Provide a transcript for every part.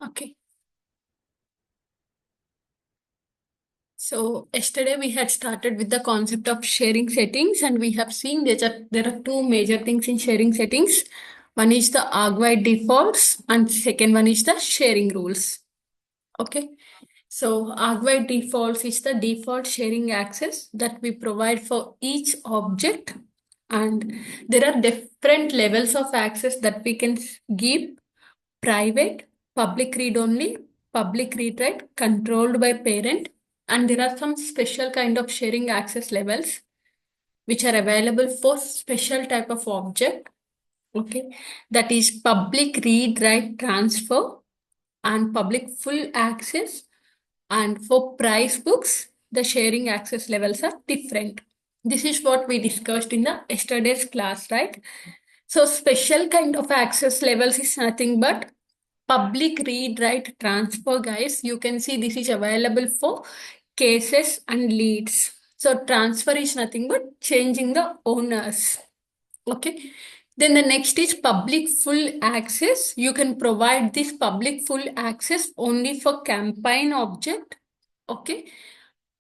Okay. So yesterday we had started with the concept of sharing settings, and we have seen there are two major things in sharing settings. One is the argwide defaults, and second one is the sharing rules. Okay. So argwide defaults is the default sharing access that we provide for each object, and there are different levels of access that we can give: private, public read only, public read write, controlled by parent, and there are some special kind of sharing access levels which are available for special type of object. Okay, that is public read write transfer and public full access. And for price books, the sharing access levels are different. This is what we discussed in the yesterday's class, right? So special kind of access levels is nothing but public read write transfer, guys. You can see this is available for cases and leads. So transfer is nothing but changing the owners. Okay. Then the next is public full access. You can provide this public full access only for campaign object. Okay.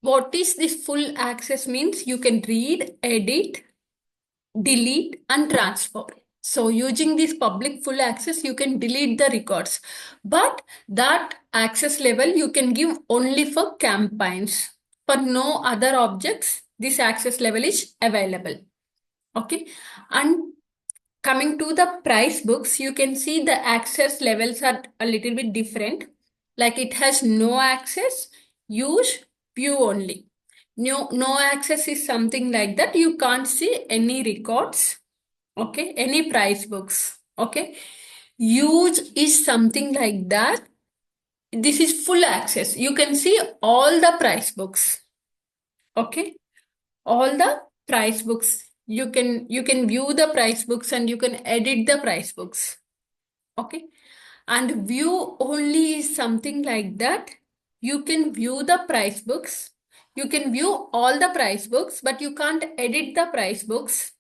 What is this full access means? You can read, edit, delete, and transfer. So using this public full access, you can delete the records. But that access level you can give only for campaigns. For no other objects, this access level is available. Okay. And coming to the price books, you can see the access levels are a little bit different. Like it has no access, use, view only. No access is something like that. You can't see any records. Okay, any price books. Okay, use is something like that. This is full access. You can see all the price books. Okay, all the price books. You can view the price books and you can edit the price books. Okay, and view only is something like that. You can view the price books. You can view all the price books, but you can't edit the price books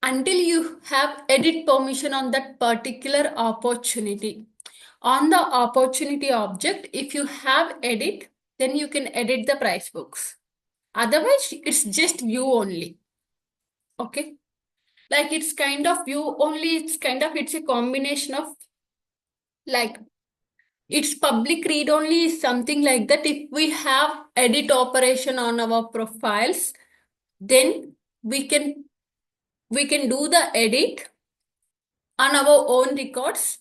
until you have edit permission on that particular opportunity. On the opportunity object, if you have edit, then you can edit the price books. Otherwise, it's just view only. Okay. Like it's kind of view only, it's a combination of, like, it's public read only is something like that. If we have edit operation on our profiles, then we can we can do the edit on our own records,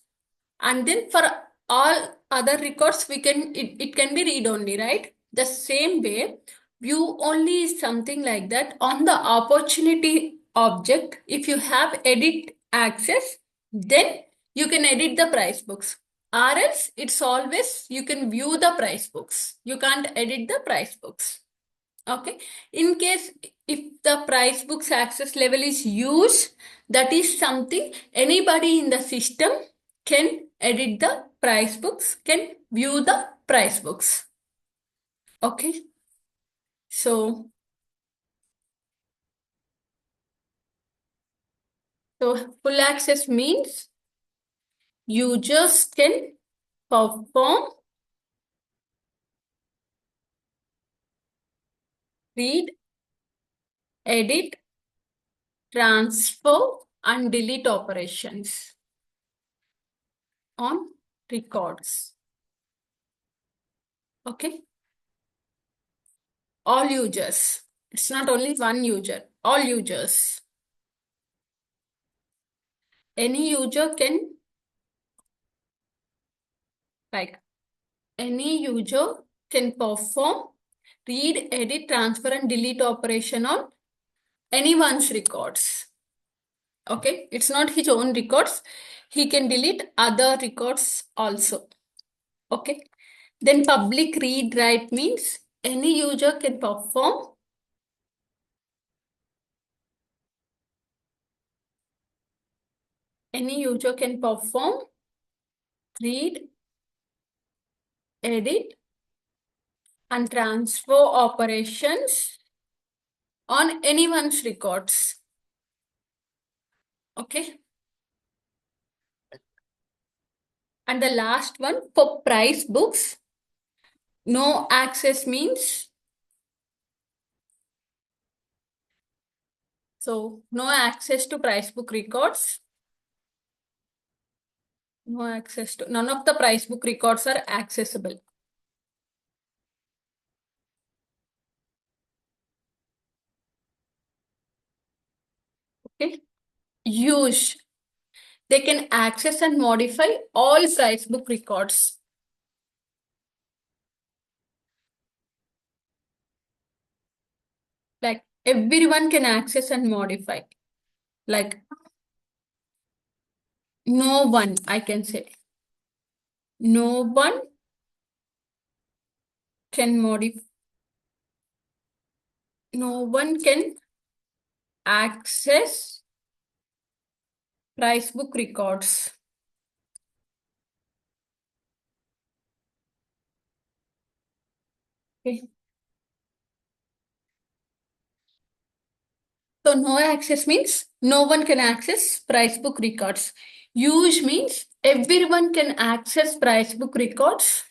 and then for all other records it can be read only, right? The same way, view only is something like that. On the opportunity object, if you have edit access, then you can edit the price books, or else it's always you can view the price books, you can't edit the price books. Okay. In case if the price books access level is used, that is something anybody in the system can edit the price books, can view the price books. Okay. So full access means users can perform, read, edit, transfer, and delete operations on records. Okay. All users. It's not only one user, all users. Any user can, like, any user can perform read, edit, transfer, and delete operation on anyone's records. Okay, it's not his own records. He can delete other records also. Okay, then public read write means any user can perform read, edit, and transfer operations on anyone's records. Okay. And the last one for price books, no access means, so no access to price book records. No access to, none of the price book records are accessible. Okay. Use. They can access and modify all price book records. Like everyone can access and modify. Like no one, I can say. No one can modify. No one can access price book records. Okay. So no access means no one can access price book records. Use means everyone can access price book records.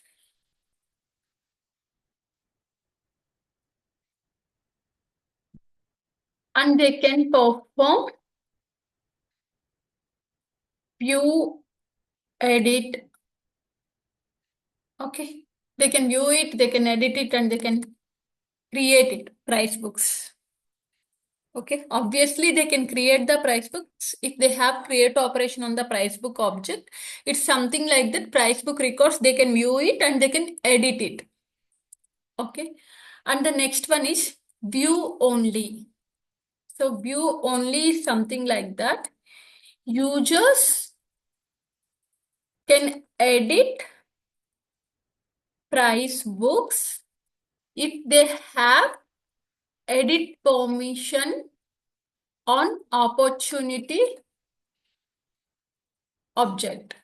And they can perform, view, edit. Okay. They can view it, they can edit it, and they can create it, price books. Okay. Obviously, they can create the price books if they have create operation on the price book object. It's something like that. Price book records, they can view it and they can edit it. Okay. And the next one is view only. So view only is something like that. Users can edit price books if they have edit permission on opportunity object.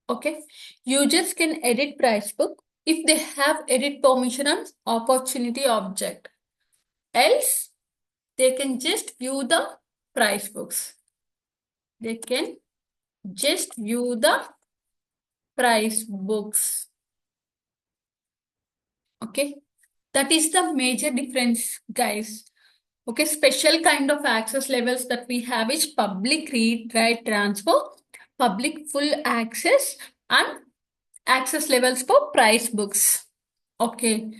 Okay. Users can edit price book if they have edit permission on opportunity object. Else, they can just view the price books. They can just view the price books. Okay. That is the major difference, guys. Okay. Special kind of access levels that we have is public read, write, transfer, public full access, and access levels for price books. Okay.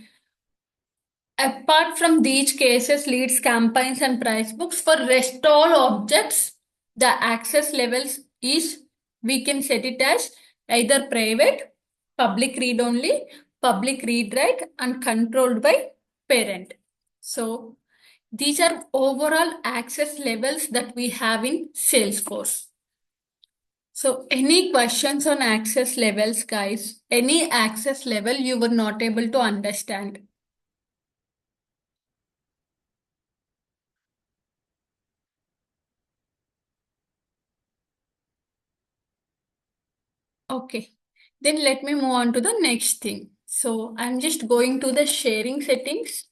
Apart from these cases, leads, campaigns, and price books, for rest all objects, the access levels is, we can set it as either private, public read only, public read write, and controlled by parent. So these are overall access levels that we have in Salesforce. So any questions on access levels, guys? Any access level you were not able to understand? Okay, then let me move on to the next thing. So I'm just going to the sharing settings.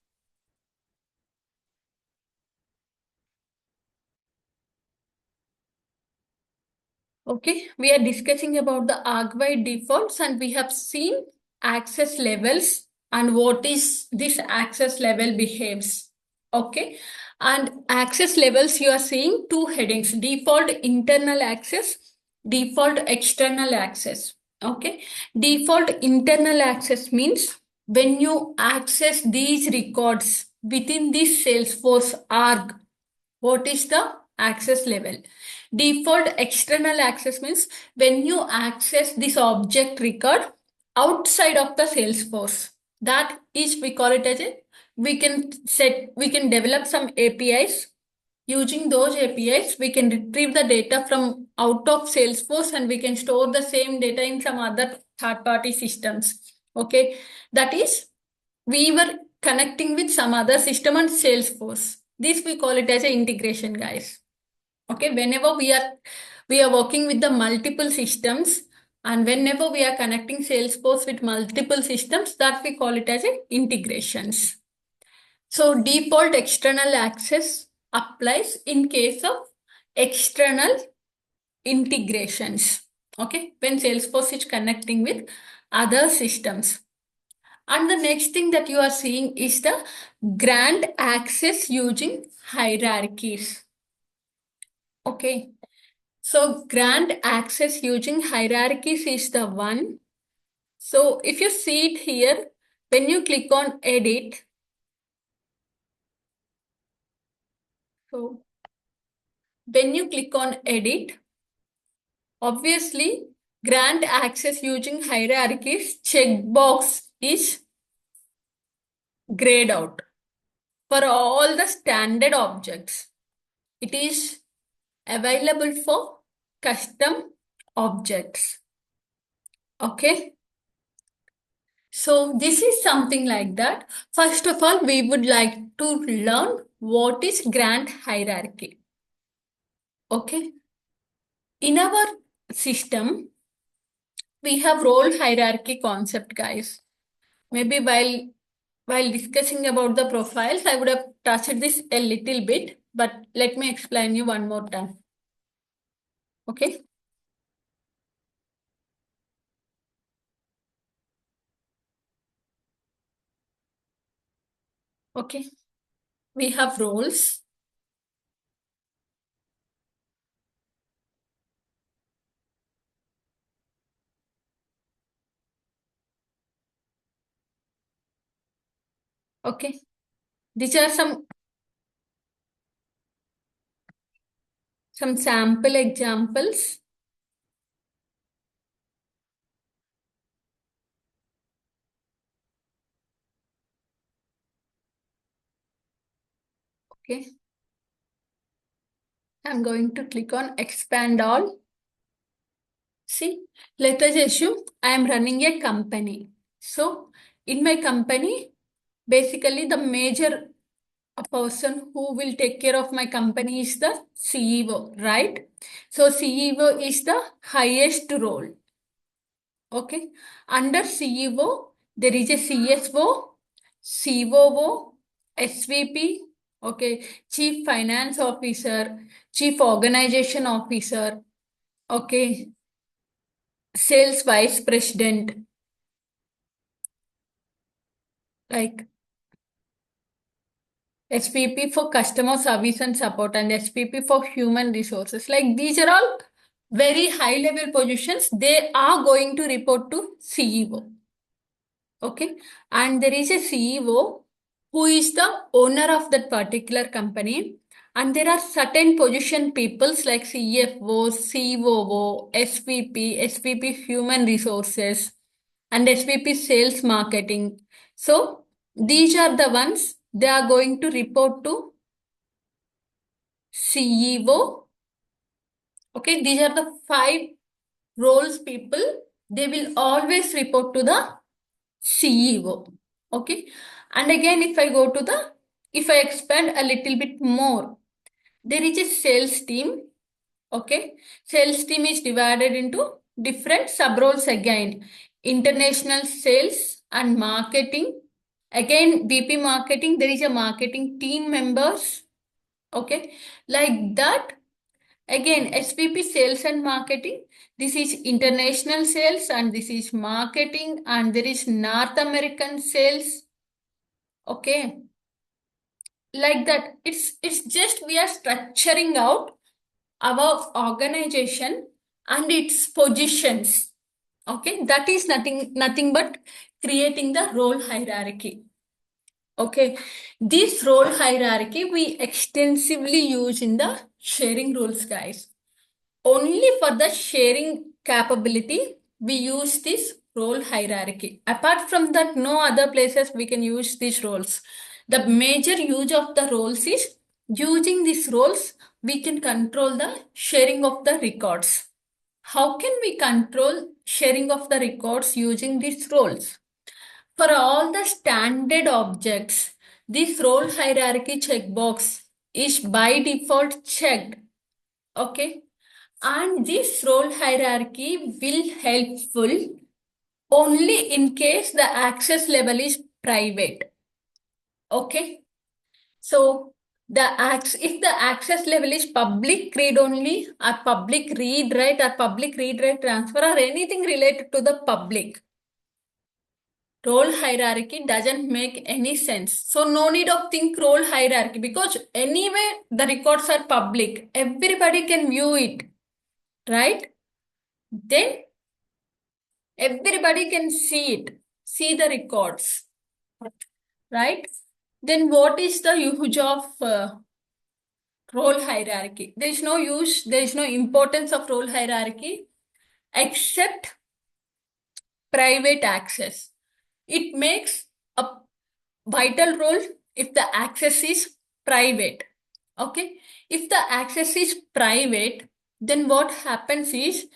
Okay, we are discussing about the argwide defaults and we have seen access levels and what is this access level behaves. Okay, and access levels you are seeing two headings: default internal access, default external access. Okay, default internal access means when you access these records within this Salesforce arg, what is the access level? Default external access means when you access this object record outside of the Salesforce. That is, we call it as a, we can develop some APIs. Using those APIs, we can retrieve the data from out of Salesforce and we can store the same data in some other third-party systems. Okay, that is, we were connecting with some other system on Salesforce. This we call it as an integration, guys. Okay, whenever we are working with the multiple systems and whenever we are connecting Salesforce with multiple systems, that we call it as a integrations. So default external access applies in case of external integrations. Okay, when Salesforce is connecting with other systems. And the next thing that you are seeing is the grant access using hierarchies. Okay, so grant access using hierarchies is the one. So if you see it here, when you click on edit, so when you click on edit, obviously grant access using hierarchies checkbox is grayed out for all the standard objects. It is available for custom objects. Okay. So this is something like that. First of all, we would like to learn what is grant hierarchy. Okay. In our system, we have role hierarchy concept, guys. Maybe while discussing about the profiles, I would have touched this a little bit, but let me explain you one more time. Okay. Okay. We have roles. Okay. These are some sample examples. Okay. I'm going to click on expand all. See, let us assume I am running a company. So in my company, basically the major person who will take care of my company is the CEO, right? So CEO is the highest role. Okay. Under CEO, there is a CSO, COO, SVP, okay, Chief Finance Officer, Chief Organization Officer, okay, Sales Vice President, like SVP for Customer Service and Support and SVP for Human Resources. Like these are all very high level positions. They are going to report to CEO. Okay. And there is a CEO who is the owner of that particular company. And there are certain position peoples like CFO, COO, SVP, SVP Human Resources, and SVP Sales Marketing. So these are the ones they are going to report to CEO. Okay, these are the five roles people. They will always report to the CEO. Okay. And again, if I expand a little bit more, there is a sales team. Okay. Sales team is divided into different sub roles again. International sales and marketing. Again, VP marketing, there is a marketing team members. Okay. Like that. Again, SVP sales and marketing. This is international sales and this is marketing and there is North American sales. Okay. Like that. It's just we are structuring out our organization and its positions. Okay. That is nothing but creating the role hierarchy. Okay. This role hierarchy we extensively use in the sharing rules, guys. Only for the sharing capability, we use this role hierarchy. Apart from that, no other places we can use these roles. The major use of the roles is using these roles, we can control the sharing of the records. How can we control sharing of the records using these roles? For all the standard objects, this role hierarchy checkbox is by default checked. Okay. And this role hierarchy will helpful only in case the access level is private. Okay. So if the access level is public read only or public read write or public read write transfer or anything related to the public, role hierarchy doesn't make any sense. So no need of think role hierarchy because anyway the records are public. Everybody can view it, right? Then everybody can see it, see the records, right? Then what is the use of role hierarchy? There is no use, there is no importance of role hierarchy except private access. It makes a vital role if the access is private. Okay, if the access is private, then what happens is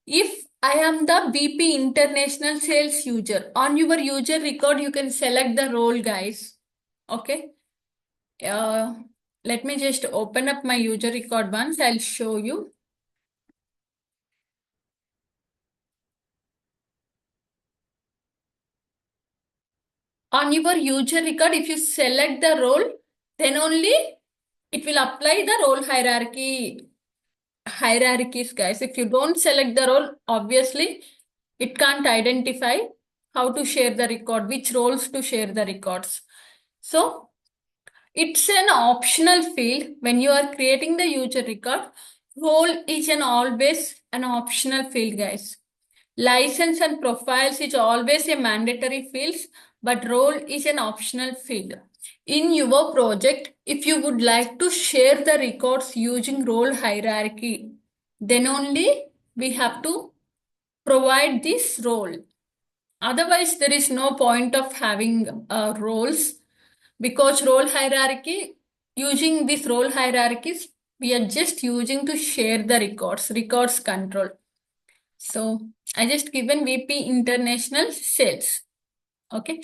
if I am the VP international sales user, on your user record, you can select the role, guys. Okay, uh, let me just open up my user record once, I'll show you. On your user record, if you select the role, then only it will apply the role hierarchies, guys. If you don't select the role, obviously it can't identify how to share the record, which roles to share the records. So it's an optional field when you are creating the user record. Role is an always an optional field, guys. License and profiles is always a mandatory field, but role is an optional field. In your project, if you would like to share the records using role hierarchy, then only we have to provide this role. Otherwise, there is no point of having roles because role hierarchy, using this role hierarchies, we are just using to share the records control. So I just given VP International Sales. Okay.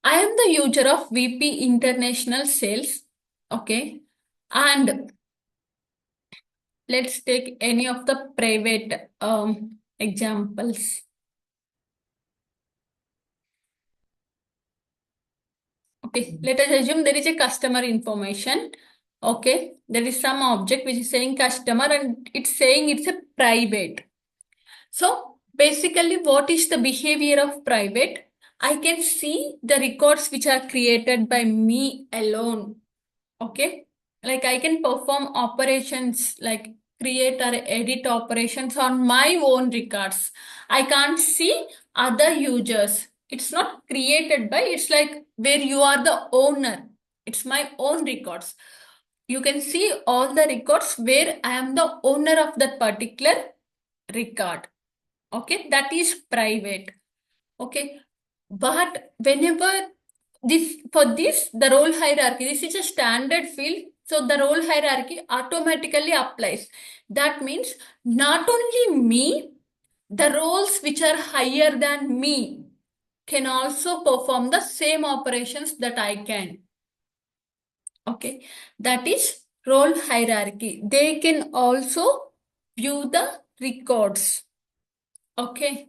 I am the user of VP International Sales. Okay. And let's take any of the private examples. Okay. Let us assume there is a customer information. Okay. There is some object which is saying customer and it's saying it's a private. So basically, what is the behavior of private? I can see the records which are created by me alone. Okay. Like I can perform operations like create or edit operations on my own records. I can't see other users. It's not created by, it's like where you are the owner. It's my own records. You can see all the records where I am the owner of that particular record. Okay, that is private. Okay, but whenever the role hierarchy, this is a standard field, so the role hierarchy automatically applies. That means not only me, the roles which are higher than me can also perform the same operations that I can. Okay, that is role hierarchy. They can also view the records. Okay.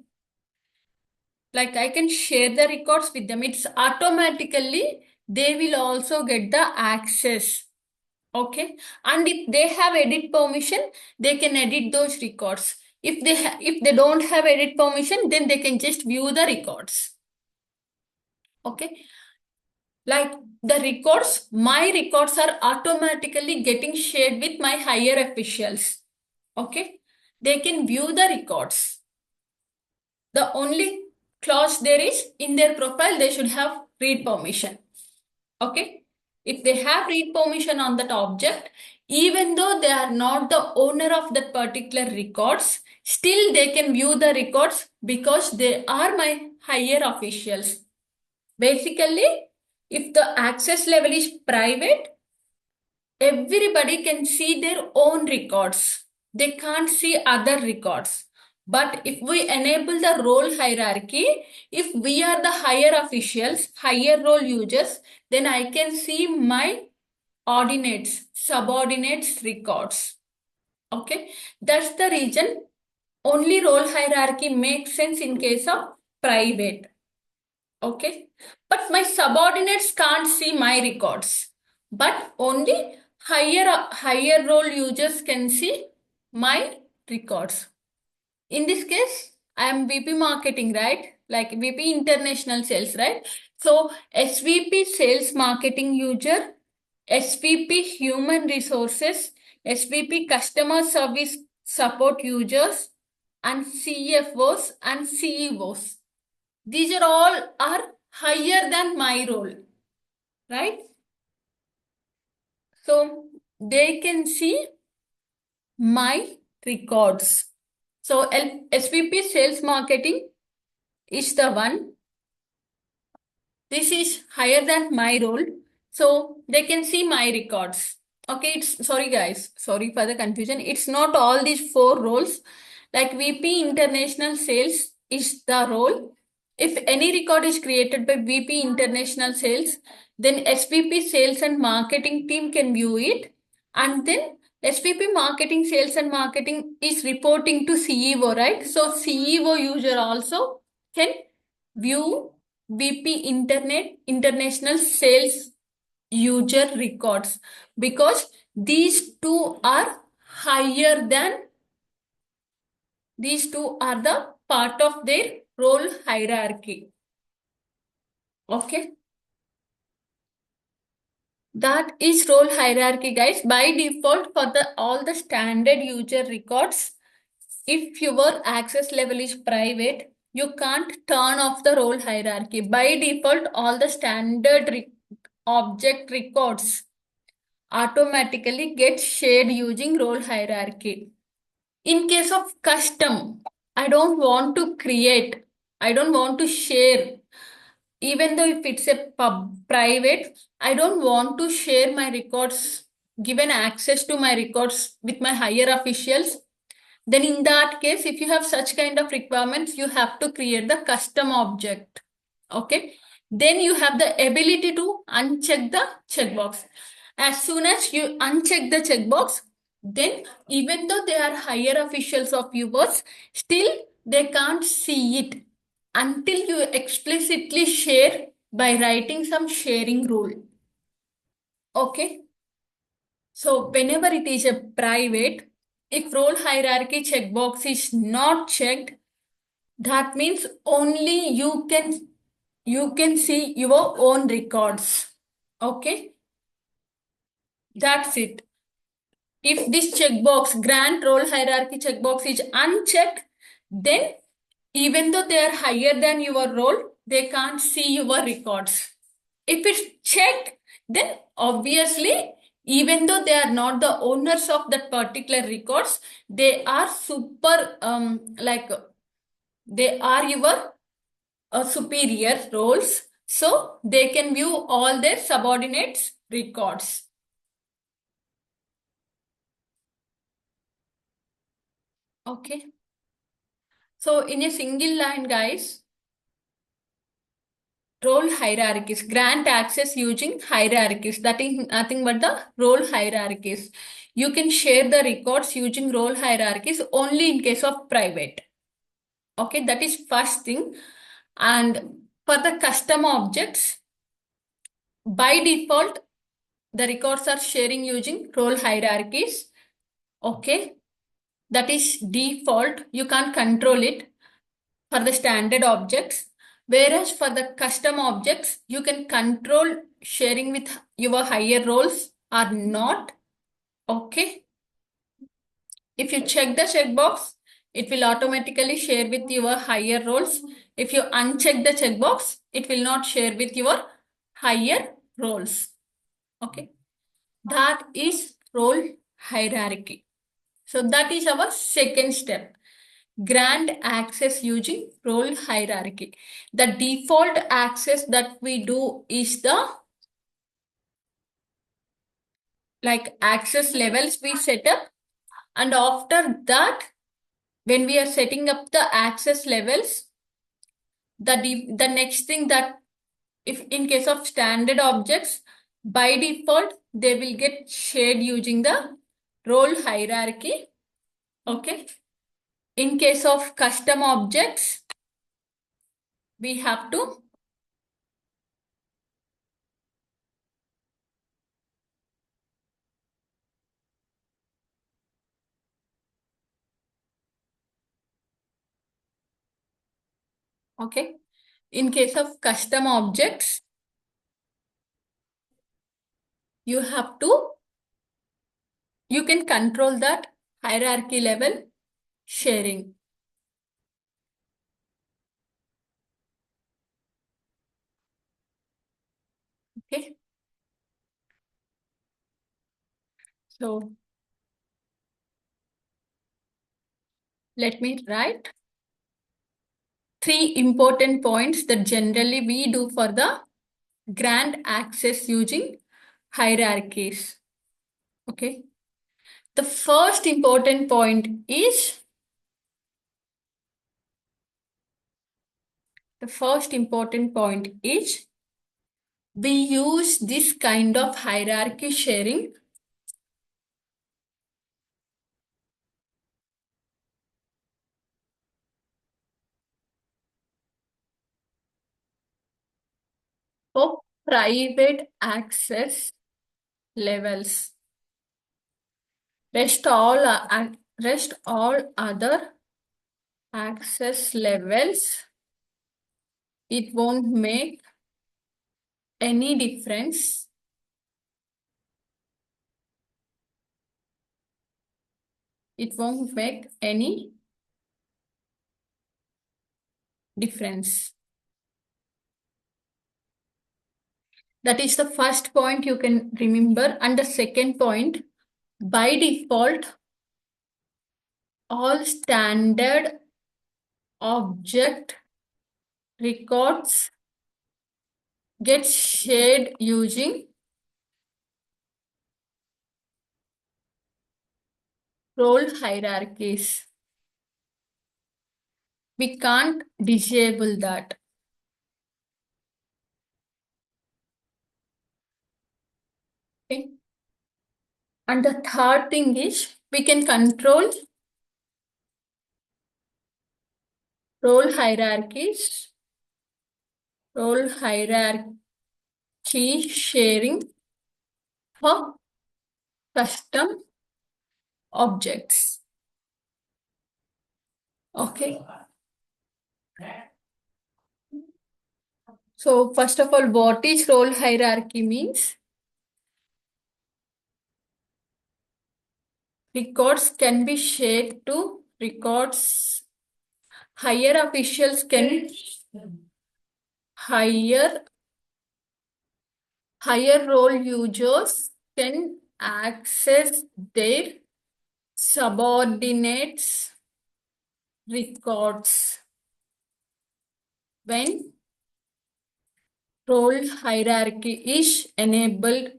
Like I can share the records with them. It's automatically, they will also get the access. Okay. And if they have edit permission, they can edit those records. If they don't have edit permission, then they can just view the records. Okay. Like the records, my records are automatically getting shared with my higher officials. Okay. They can view the records. The only clause there is in their profile, they should have read permission. Okay. If they have read permission on that object, even though they are not the owner of that particular records, still they can view the records because they are my higher officials. Basically, if the access level is private, everybody can see their own records. They can't see other records. But if we enable the role hierarchy, if we are the higher officials, higher role users, then I can see my ordinates, subordinates records. Okay, that's the reason only role hierarchy makes sense in case of private. Okay, but my subordinates can't see my records, but only higher role users can see my records. In this case, I am VP marketing, right? Like VP international sales, right? So SVP sales marketing user, SVP human resources, SVP customer service support users, and CFOs and CEOs. These are all are higher than my role, right? So they can see my records. So SVP sales marketing is the one. This is higher than my role. So they can see my records. Okay, it's sorry guys, sorry for the confusion. It's not all these four roles. Like VP International Sales is the role. If any record is created by VP International Sales, then SVP Sales and Marketing team can view it. And then SVP Marketing Sales and Marketing is reporting to CEO, right? So CEO user also can view VP Internet International Sales user records because these two are higher than these two are the part of their role hierarchy. Okay, that is role hierarchy, guys. By default, for the all the standard user records, if your access level is private, you can't turn off the role hierarchy. By default, all the standard object records automatically get shared using role hierarchy. In case of custom, I don't want to create, I don't want to share, even though if it's a private, I don't want to share my records, given access to my records with my higher officials. Then in that case, if you have such kind of requirements, you have to create the custom object. Okay. Then you have the ability to uncheck the checkbox. As soon as you uncheck the checkbox, then even though they are higher officials of yours, still they can't see it until you explicitly share by writing some sharing rule. Okay. So whenever it is a private, if role hierarchy checkbox is not checked, that means only you can see your own records. Okay, that's it. If this checkbox, grant role hierarchy checkbox is unchecked, then even though they are higher than your role, they can't see your records. If it's checked, then obviously, even though they are not the owners of that particular records, they are super, like they are your superior roles. So they can view all their subordinates' records. Okay. So in a single line, guys, role hierarchies, grant access using hierarchies. That is nothing but the role hierarchies. You can share the records using role hierarchies only in case of private. Okay, that is first thing. And for the custom objects, by default, the records are sharing using role hierarchies. Okay, that is default. You can't control it for the standard objects. Whereas for the custom objects, you can control sharing with your higher roles or not. Okay. If you check the checkbox, it will automatically share with your higher roles. If you uncheck the checkbox, it will not share with your higher roles. Okay. That is role hierarchy. So that is our second step. Grant access using role hierarchy. The default access that we do is the like access levels we set up. And after that, when we are setting up the access levels, the next thing that if in case of standard objects, by default, they will get shared using the role hierarchy. Okay. In case of custom objects, we have to Okay. In case of custom objects, you have to, you can control that hierarchy level sharing. Okay. So let me write three important points that generally we do for the grant access using hierarchies. Okay. The first important point is we use this kind of hierarchy sharing for private access levels. Rest all other access levels, it won't make any difference. It won't make any difference. That is the first point you can remember. And the second point, by default, all standard object records get shared using role hierarchies. We can't disable that. Okay. And the third thing is we can control role hierarchies, role hierarchy sharing for custom objects. Okay. So first of all, what is role hierarchy means? Records can be shared to records. Higher officials can higher role users can access their subordinates records when role hierarchy is enabled.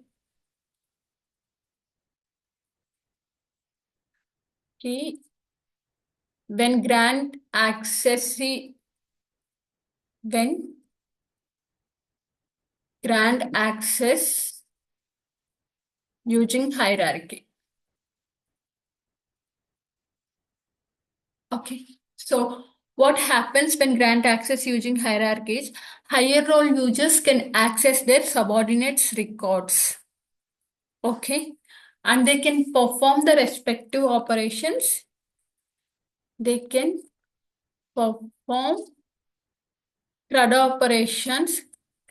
When grant access using hierarchy. Okay. So what happens when grant access using hierarchies? Higher role users can access their subordinates records. Okay. And they can perform the respective operations. They can perform CRUD operations.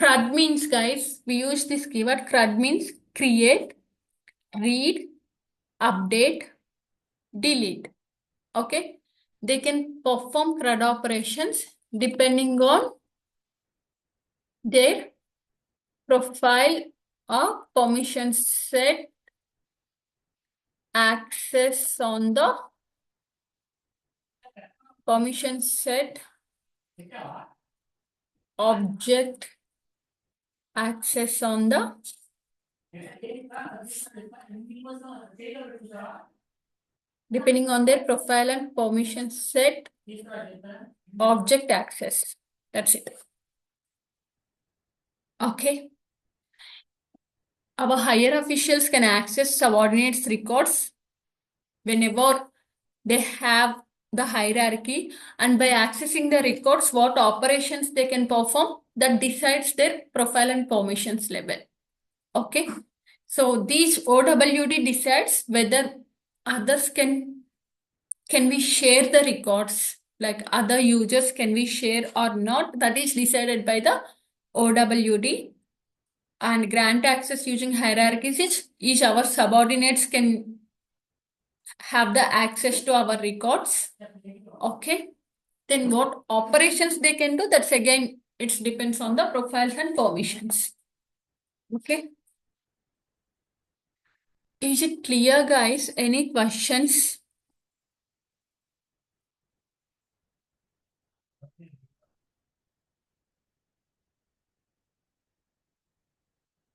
CRUD means, guys, we use this keyword. CRUD means create, read, update, delete. Okay. They can perform CRUD operations depending on their profile or permission set access on the permission set object access on the depending on their profile and permission set object access. That's it. Okay. Our higher officials can access subordinates records whenever they have the hierarchy, and by accessing the records, what operations they can perform, that decides their profile and permissions level. Okay. So these OWD decides whether others can we share the records like other users, can we share or not? That is decided by the OWD. And grant access using hierarchies is our subordinates can have the access to our records. Okay. Then what operations they can do? That's again, it depends on the profiles and permissions. Okay. Is it clear, guys? Any questions?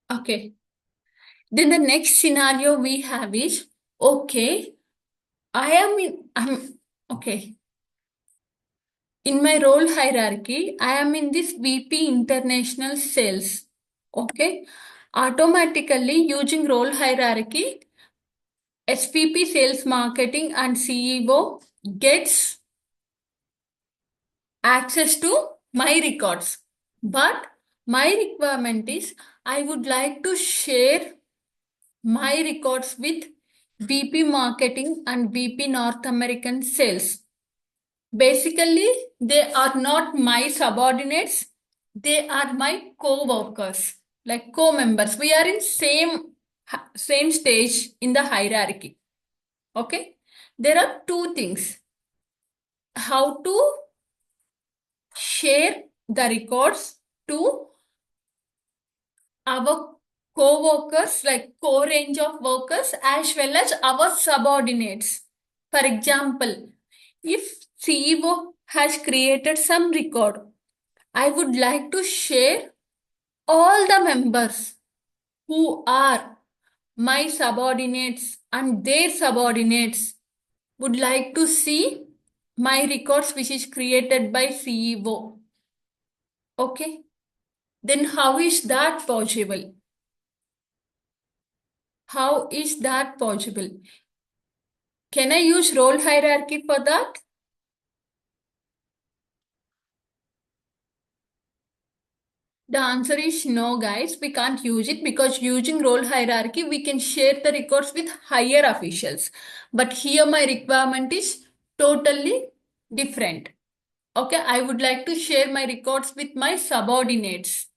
Okay. Then the next scenario we have is, okay, okay. In my role hierarchy, I am in this VP International Sales. Okay. Automatically using role hierarchy, SVP Sales Marketing and CEO gets access to my records. But my requirement is I would like to share my records with VP Marketing and VP North American Sales. Basically, they are not my subordinates. They are my co-workers, like co-members. We are in same stage in the hierarchy. Okay. There are two things. How to share the records to our co-workers, like co-range of workers, as well as our subordinates. For example, if CEO has created some record, I would like to share all the members who are my subordinates and their subordinates would like to see my records which is created by CEO. Okay. Then how is that possible? How is that possible? Can I use role hierarchy for that? The answer is no, guys. We can't use it because using role hierarchy, we can share the records with higher officials. But here my requirement is totally different. Okay, I would like to share my records with my subordinates.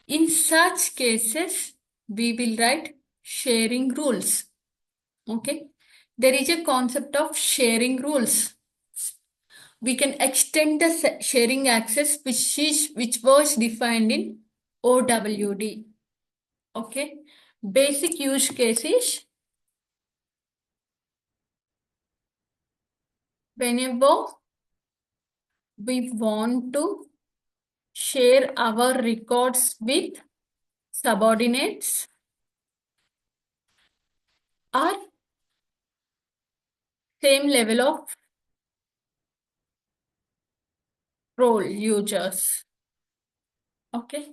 In such cases, we will write sharing rules. Okay, there is a concept of sharing rules. We can extend the sharing access which was defined in OWD. Okay, basic use cases. Whenever we want to share our records with subordinates or same level of role users. Okay,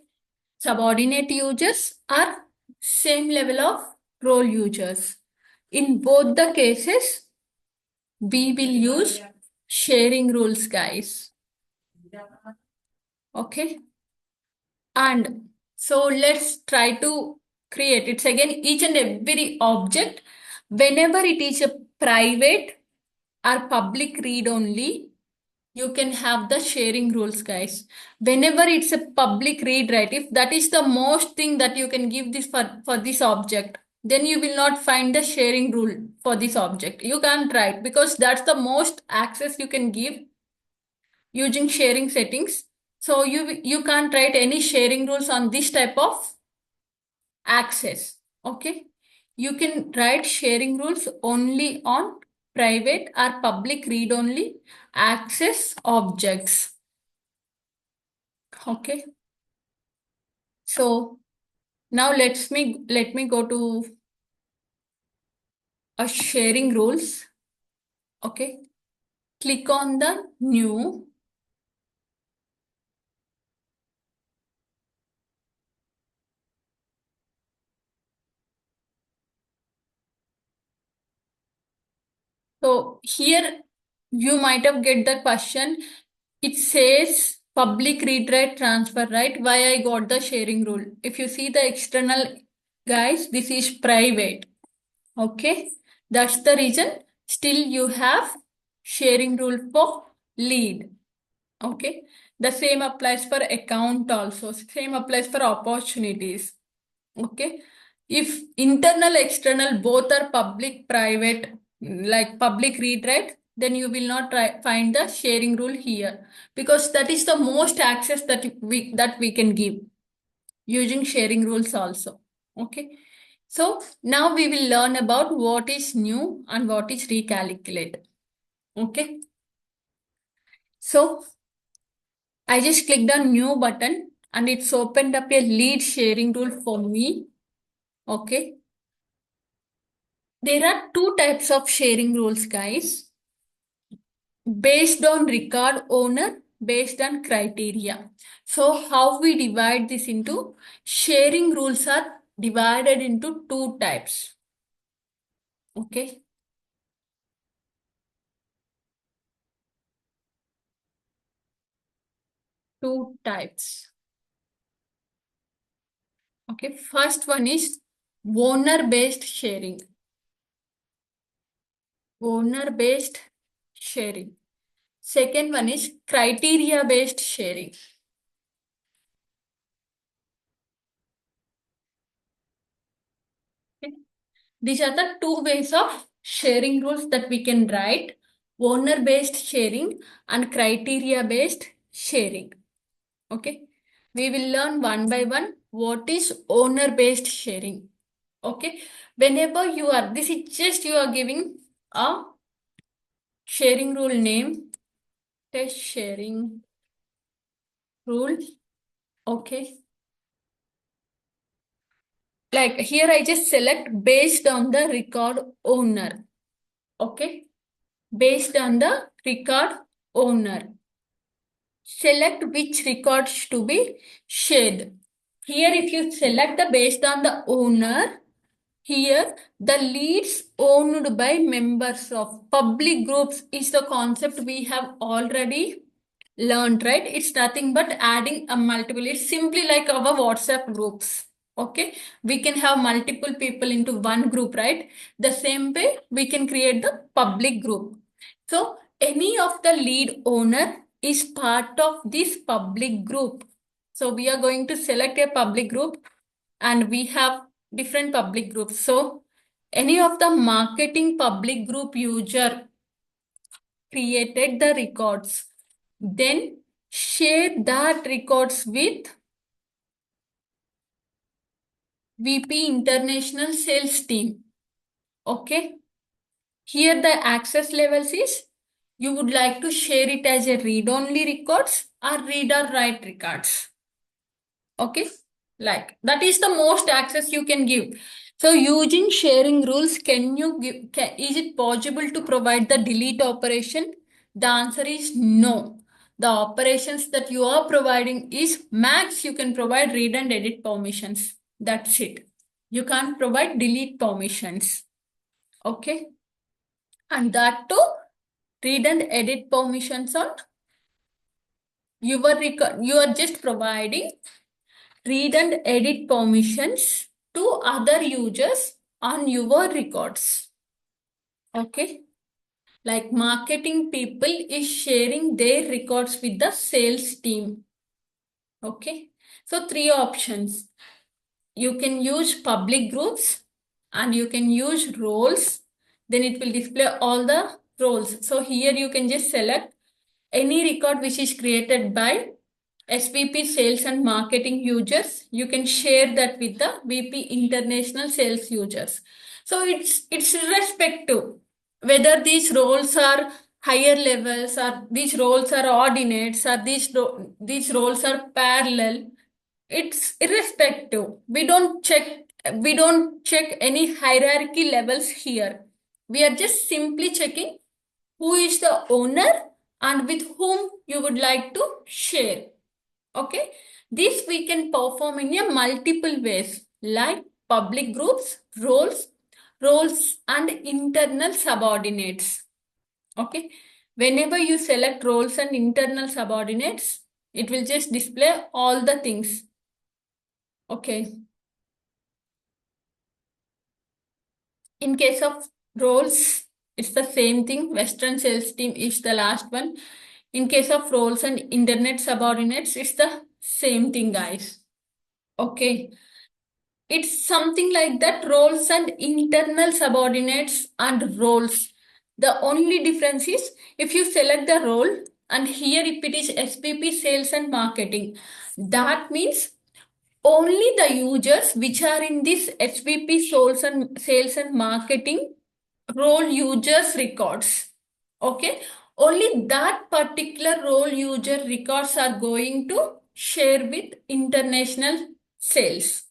subordinate users are same level of role users. In both the cases, we will use sharing rules, guys. Okay. And so let's try to create. It's again each and every object. Whenever it is a private or public read only, you can have the sharing rules, guys. Whenever it's a public read, right? If that is the most thing that you can give this for this object, then you will not find the sharing rule for this object. You can't write because that's the most access you can give using sharing settings. So you can't write any sharing rules on this type of access. Okay. You can write sharing rules only on private or public read only access objects. Okay. So now let me go to a sharing rules. Okay. Click on the new. So here you might have get the question. It says public read write transfer, right? Why I got the sharing rule. If you see the external, guys, this is private. Okay. That's the reason. Still you have sharing rule for lead. Okay. The same applies for account also. Same applies for opportunities. Okay. If internal, external, both are public, private, like public read, right? Then you will not find the sharing rule here because that is the most access that we can give using sharing rules also. Okay. So now we will learn about what is new and what is recalculate. Okay. So I just clicked on new button and it's opened up a lead sharing rule for me. Okay. There are two types of sharing rules, guys, based on record owner, based on criteria. So how we divide this into sharing rules are divided into two types. Okay. Two types. Okay. First one is owner based sharing. Owner based sharing. Second one is criteria based sharing. Okay. These are the two ways of sharing rules that we can write, owner based sharing and criteria based sharing. Okay. We will learn one by one what is owner based sharing. Okay. Whenever this is just you are giving a sharing rule name, test sharing rule. Okay. Like here I just select based on the record owner. Okay. Based on the record owner. Select which records to be shared. Here if you select the based on the owner, here the leads owned by members of public groups is the concept we have already learned, right? It's nothing but adding a multiple. It's simply like our WhatsApp groups. Okay, we can have multiple people into one group, right? The same way we can create the public group. So any of the lead owner is part of this public group. So we are going to select a public group and we have different public groups. So any of the marketing public group user created the records, then share that records with VP International Sales Team. Okay. Here the access levels is you would like to share it as a read-only records or read or write records. Okay. Like that is the most access you can give. So using sharing rules, is it possible to provide the delete operation? The answer is no. The operations that you are providing is max you can provide read and edit permissions. That's it. You can't provide delete permissions. Okay. And that too, read and edit permissions on your record. You are just providing read and edit permissions to other users on your records. Okay. Like marketing people is sharing their records with the sales team. Okay. So three options. You can use public groups and you can use roles. Then it will display all the roles. So here you can just select any record which is created by SVP sales and marketing users. You can share that with the VP international sales users. So it's irrespective whether these roles are higher levels or these roles are ordinates or these roles are parallel. It's irrespective. We don't check any hierarchy levels here. We are just simply checking who is the owner and with whom you would like to share. Okay. This we can perform in a multiple ways like public groups, roles and internal subordinates. Okay. Whenever you select roles and internal subordinates, it will just display all the things. Okay. In case of roles, it's the same thing. Western sales team is the last one. In case of roles and internet subordinates, it's the same thing, guys. Okay. It's something like that, roles and internal subordinates and roles. The only difference is if you select the role, and here if it is SPP sales and marketing, that means only the users which are in this SPP sales and marketing role users records. Okay. Only that particular role user records are going to share with international sales.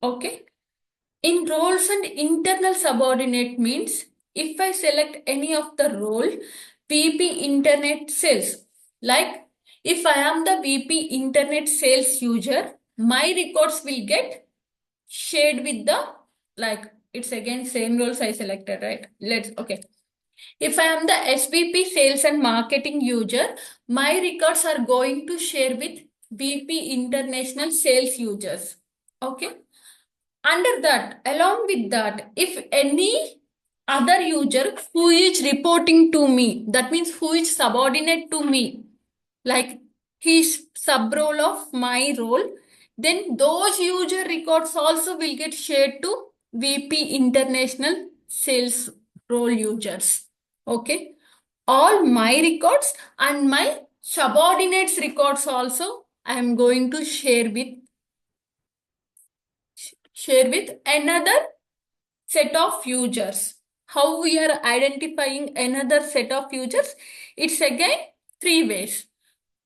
Okay. In roles and internal subordinate means if I select any of the role VP internet sales, like if I am the VP internet sales user, my records will get shared with the, like, it's again same roles I selected, right? Okay. If I am the SVP sales and marketing user, my records are going to share with VP international sales users. Okay. Under that, along with that, if any other user who is reporting to me, that means who is subordinate to me, like his sub role of my role, then those user records also will get shared to VP international sales role users. Okay. All my records and my subordinates records also I am going to share with another set of users. How we are identifying another set of users? It's again three ways.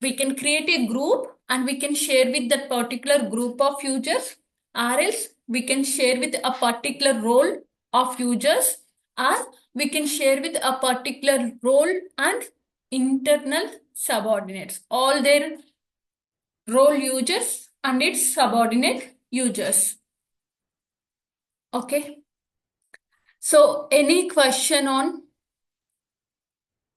We can create a group and we can share with that particular group of users, or else we can share with a particular role of users, or we can share with a particular role and internal subordinates, all their role users and its subordinate users. Okay. So, any question on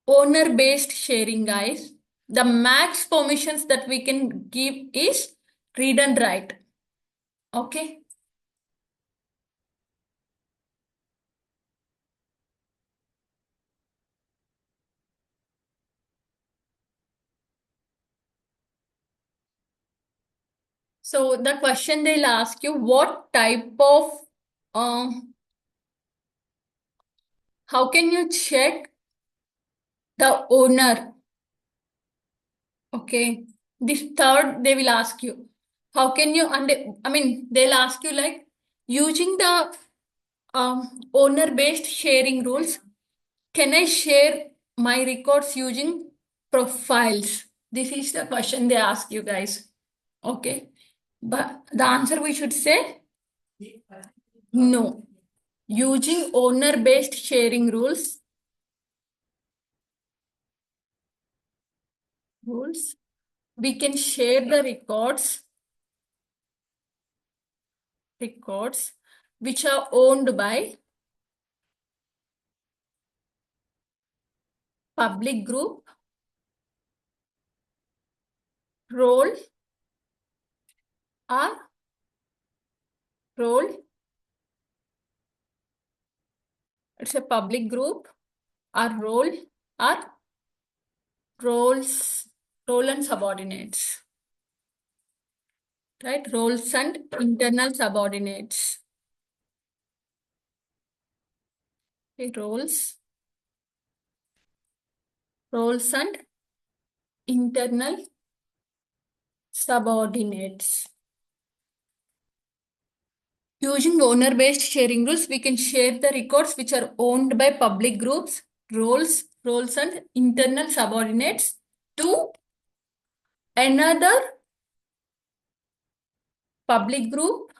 owner-based sharing, guys? The max permissions that we can give is read and write. Okay. So the question they'll ask you, what type of, how can you check the owner? Okay. This third, they will ask you, how can you, they'll ask you like using the owner-based sharing rules, can I share my records using profiles? This is the question they ask you, guys. Okay. But the answer we should say no. Using owner-based sharing rules, we can share the records which are owned by public group, role, or role. It's a public group, or role, or roles, role and subordinates. Right? Roles and internal subordinates. Okay, roles and internal subordinates. Using owner-based sharing rules, we can share the records which are owned by public groups, roles and internal subordinates to another public group,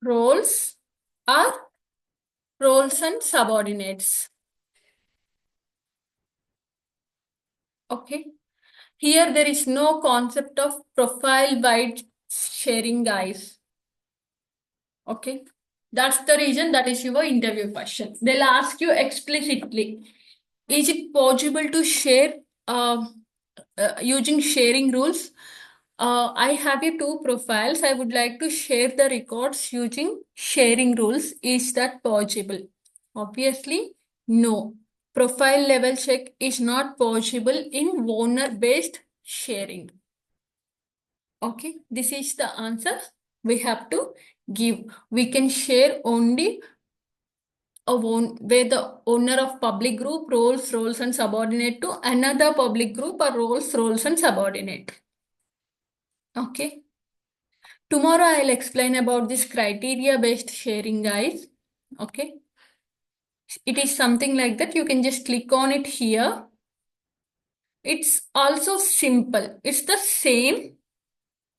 roles, or roles and subordinates. Okay. Here there is no concept of profile-wide sharing, guys. Okay. That's the reason that is your interview question. They'll ask you explicitly, is it possible to share using sharing rules? I have your two profiles. I would like to share the records using sharing rules. Is that possible? Obviously, no. profile level check is not possible in owner-based sharing. Okay, this is the answer we have to give. We can share only where the owner of public group roles and subordinate to another public group or roles and subordinate. Okay. Tomorrow I'll explain about this criteria based sharing, guys. Okay. It is something like that. You can just click on it here. It's also simple. It's the same.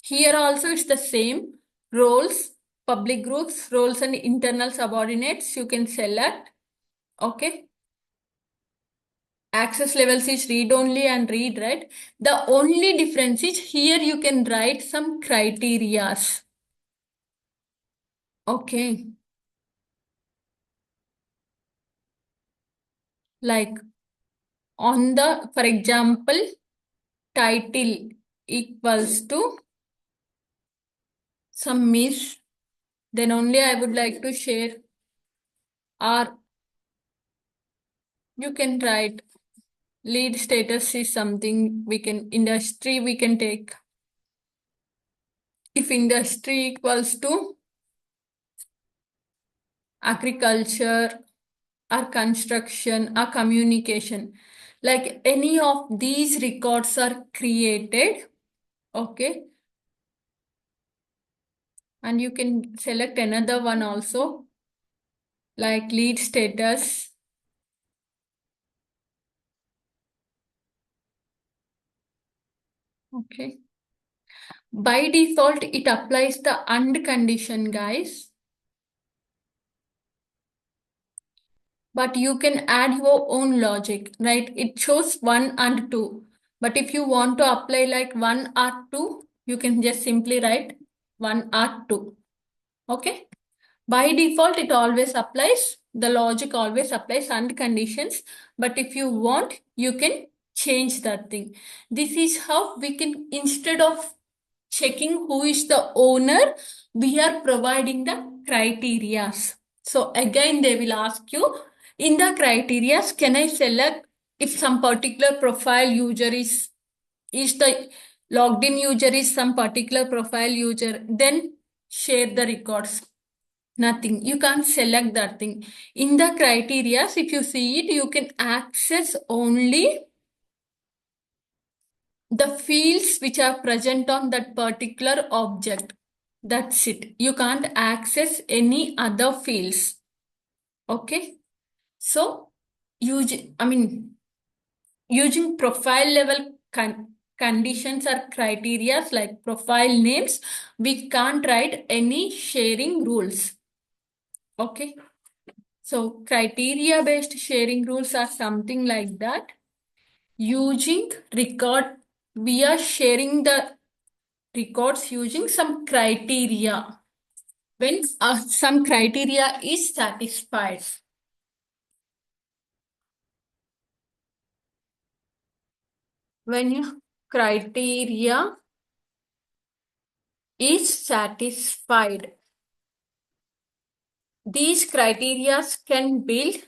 Here also it's the same. Roles, public groups, roles and internal subordinates you can select. Okay. Access levels is read only and read write. The only difference is here you can write some criterias. Okay. Like on the, for example, title equals to some miss, then only I would like to share, or you can write lead status is something we can, industry we can take. If industry equals to agriculture or construction or communication, like any of these records are created. Okay. And you can select another one also, like lead status. Okay. By default, it applies the AND condition, guys. But you can add your own logic, right? It shows 1 and 2. But if you want to apply like 1 or 2, you can just simply write 1 or 2. Okay? By default, it always applies, the logic always applies AND conditions. But if you want, you can change that thing. This is how we can, instead of checking who is the owner, we are providing the criterias. So again, they will ask you, in the criterias, can I select if some particular profile user is the logged in user is some particular profile user, then share the records. Nothing. You can't select that thing. In the criteria, if you see it, you can access only the fields which are present on that particular object. That's it. You can't access any other fields. Okay. So, using profile level conditions or criteria like profile names, we can't write any sharing rules. Okay. So criteria based sharing rules are something like that. Using record, we are sharing the records using some criteria. When some criteria is satisfied. When your criteria is satisfied, these criteria can build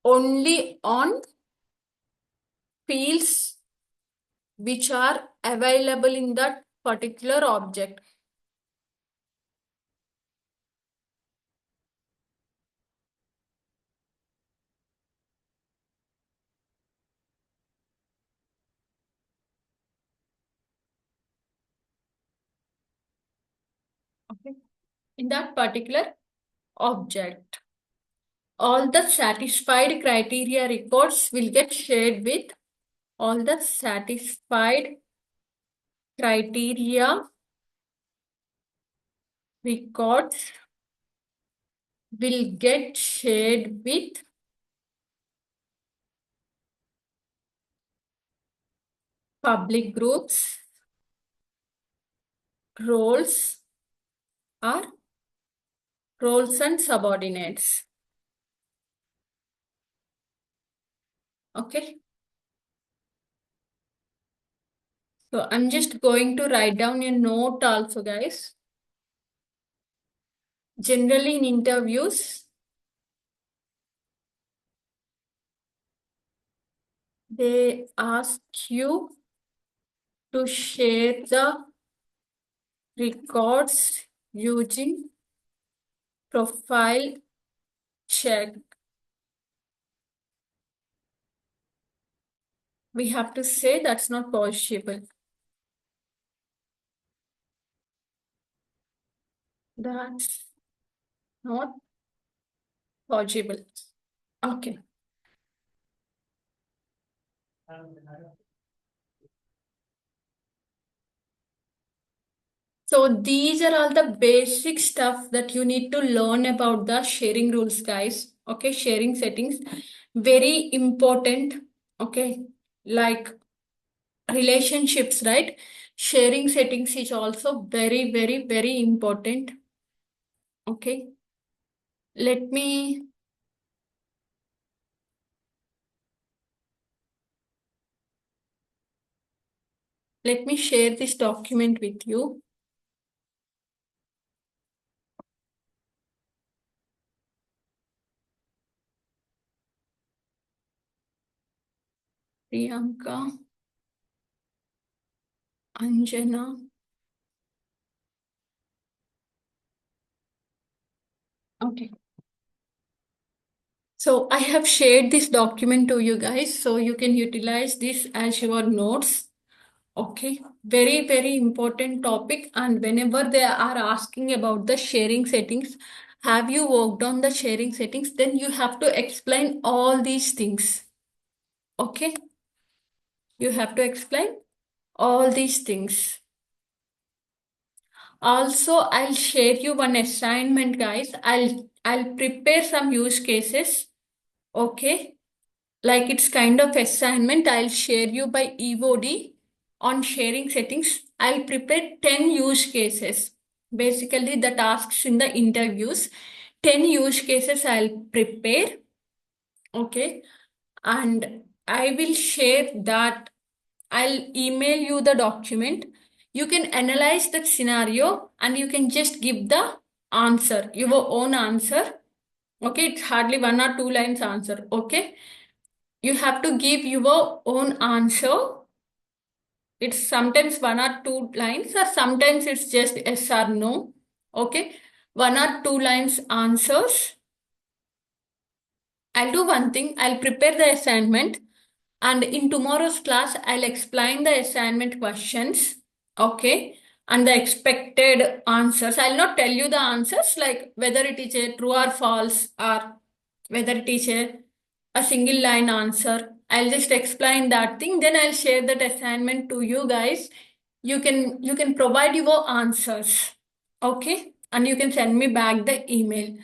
only on fields which are available in that particular object. Okay. In that particular object. All the satisfied criteria records will get shared with all the satisfied criteria records will get shared with public groups, roles, or roles and subordinates. Okay. So I'm just going to write down a note also, guys. Generally in interviews, they ask you to share the records using profile check. We have to say that's not possible. That's not possible. Okay. So these are all the basic stuff that you need to learn about the sharing rules, guys. Okay, sharing settings. Very important. Okay, like relationships, right? Sharing settings is also very, very, very important. Okay. Let me let me share this document with you. Priyanka, Anjana. Okay. So I have shared this document to you guys, so you can utilize this as your notes. Okay, very, very important topic. And whenever they are asking about the sharing settings, have you worked on the sharing settings? Then you have to explain all these things. Okay, you have to explain all these things. Also, I'll share you one assignment, guys. I'll prepare some use cases. Okay, like it's kind of assignment. I'll share you by EOD on sharing settings. I'll prepare 10 use cases. Basically, the tasks in the interviews. 10 use cases I'll prepare. Okay. And I will share that. I'll email you the document. You can analyze that scenario and you can just give the answer, your own answer. Okay, it's hardly 1 or 2 lines answer. Okay, you have to give your own answer. It's sometimes 1 or 2 lines, or sometimes it's just yes or no. Okay, 1 or 2 lines answers. I'll do one thing, I'll prepare the assignment, and in tomorrow's class, I'll explain the assignment questions. Okay, and the expected answers. I'll not tell you the answers, like whether it is a true or false, or whether it is a single line answer. I'll just explain that thing. Then I'll share that assignment to you guys. You can provide your answers. Okay, and you can send me back the email.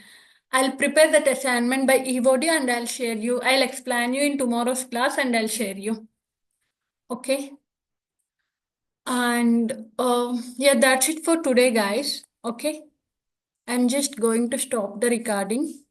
I'll prepare that assignment by EOD and I'll share you. I'll explain you in tomorrow's class and I'll share you. Okay. And yeah, that's it for today, guys. Okay. I'm just going to stop the recording.